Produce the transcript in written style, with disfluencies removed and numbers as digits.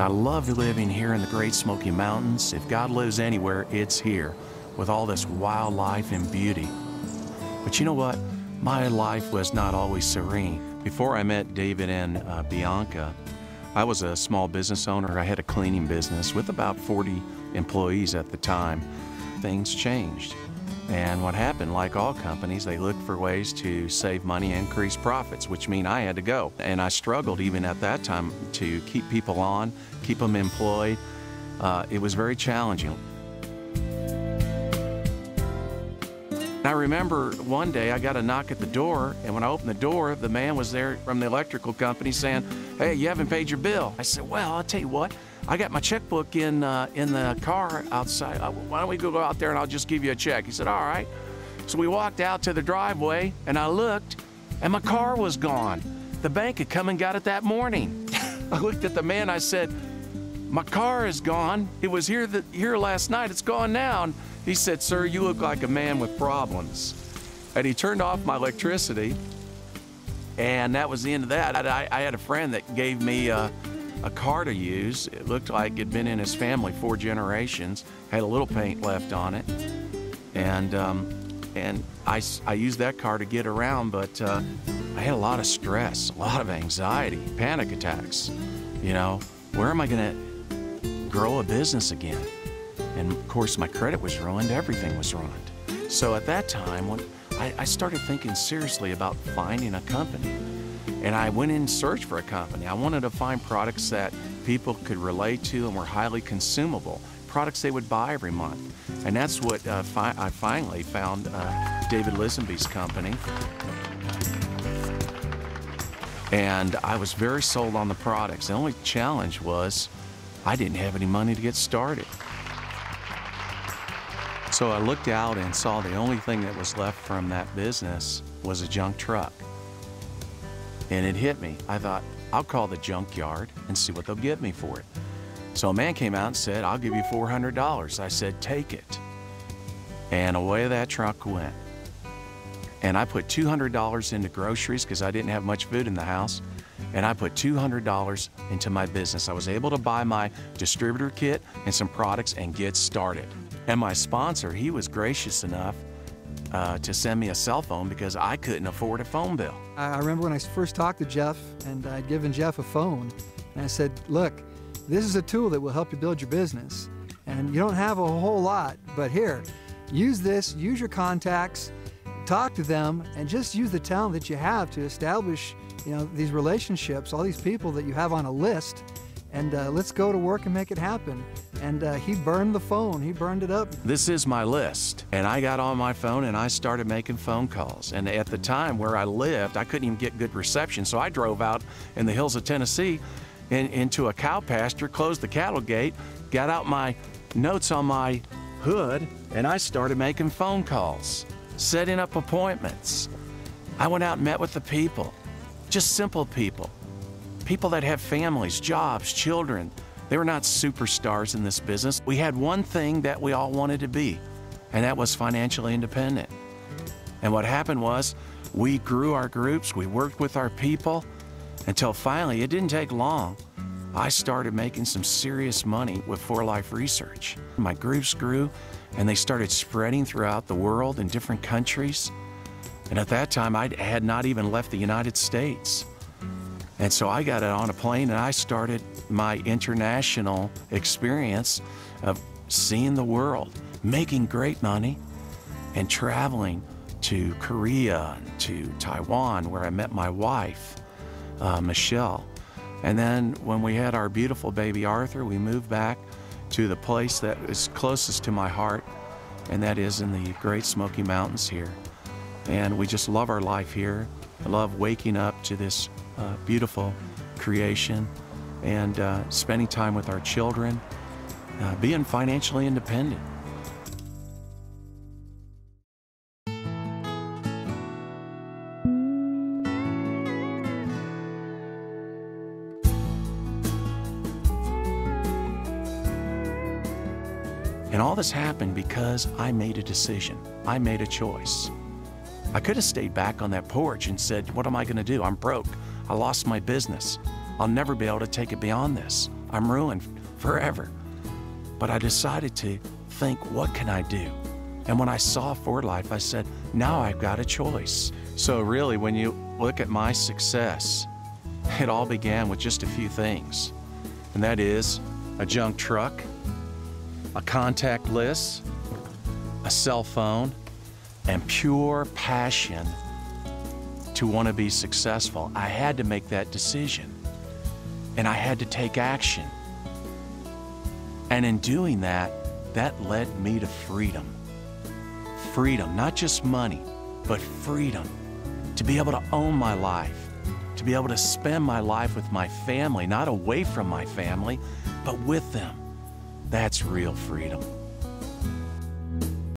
I love living here in the Great Smoky Mountains. If God lives anywhere, it's here, with all this wildlife and beauty. But you know what? My life was not always serene. Before I met David and Bianca, I was a small business owner. I had a cleaning business with about 40 employees at the time. Things changed. And what happened, like all companies, they looked for ways to save money, increase profits, which mean I had to go. And I struggled even at that time to keep people on, keep them employed. It was very challenging. I remember one day I got a knock at the door, and when I opened the door, the man was there from the electrical company saying, "Hey, you haven't paid your bill." I said, "Well, I'll tell you what, I got my checkbook in the car outside. Why don't we go out there and I'll just give you a check?" He said, "All right." So we walked out to the driveway, and I looked, and my car was gone. The bank had come and got it that morning. I looked at the man, I said, "My car is gone. It was here last night. It's gone now." And he said, "Sir, you look like a man with problems." And he turned off my electricity, and that was the end of that. I had a friend that gave me a car to use. It looked like it'd been in his family 4 generations, had a little paint left on it. And I used that car to get around, but I had a lot of stress, a lot of anxiety, panic attacks. You know, where am I gonna grow a business again? And of course, my credit was ruined, everything was ruined. So at that time, when I started thinking seriously about finding a company. And I went in search for a company. I wanted to find products that people could relate to and were highly consumable, products they would buy every month. And that's what I finally found David Lisenby's company. And I was very sold on the products. The only challenge was I didn't have any money to get started. So I looked out and saw the only thing that was left from that business was a junk truck. And it hit me. I thought, I'll call the junkyard and see what they'll give me for it. So a man came out and said, "I'll give you $400. I said, "Take it." And away that truck went. And I put $200 into groceries because I didn't have much food in the house. And I put $200 into my business. I was able to buy my distributor kit and some products and get started. And my sponsor, he was gracious enough to send me a cell phone because I couldn't afford a phone bill. I remember when I first talked to Jeff, and I'd given Jeff a phone, and I said, "Look, this is a tool that will help you build your business, and you don't have a whole lot, but here, use this, use your contacts, talk to them, and just use the talent that you have to establish, you know, these relationships, all these people that you have on a list, and let's go to work and make it happen." And he burned the phone. He burned it up. This is my list. And I got on my phone and I started making phone calls. And at the time where I lived, I couldn't even get good reception. So I drove out in the hills of Tennessee into a cow pasture, closed the cattle gate, got out my notes on my hood, and I started making phone calls, setting up appointments. I went out and met with the people, just simple people that have families, jobs, children. They were not superstars in this business. We had one thing that we all wanted to be, and that was financially independent. And what happened was we grew our groups, we worked with our people, until finally, it didn't take long, I started making some serious money with 4Life Research. My groups grew, and they started spreading throughout the world in different countries. And at that time, I had not even left the United States. And so I got on a plane and I started my international experience of seeing the world, making great money, and traveling to Korea, to Taiwan, where I met my wife, Michelle. And then when we had our beautiful baby Arthur, we moved back to the place that is closest to my heart, and that is in the Great Smoky Mountains here. And we just love our life here. I love waking up to this beautiful creation and spending time with our children, being financially independent. And all this happened because I made a decision. I made a choice. I could have stayed back on that porch and said, "What am I going to do? I'm broke. I lost my business. I'll never be able to take it beyond this." I'm ruined forever. But I decided to think, what can I do? And when I saw Ford Life, I said, now I've got a choice. So really, when you look at my success, it all began with just a few things. And that is a junk truck, a contact list, a cell phone, and pure passion to want to be successful. I had to make that decision, and I had to take action. And in doing that, that led me to freedom. Freedom, not just money, but freedom. To be able to own my life, to be able to spend my life with my family, not away from my family, but with them. That's real freedom.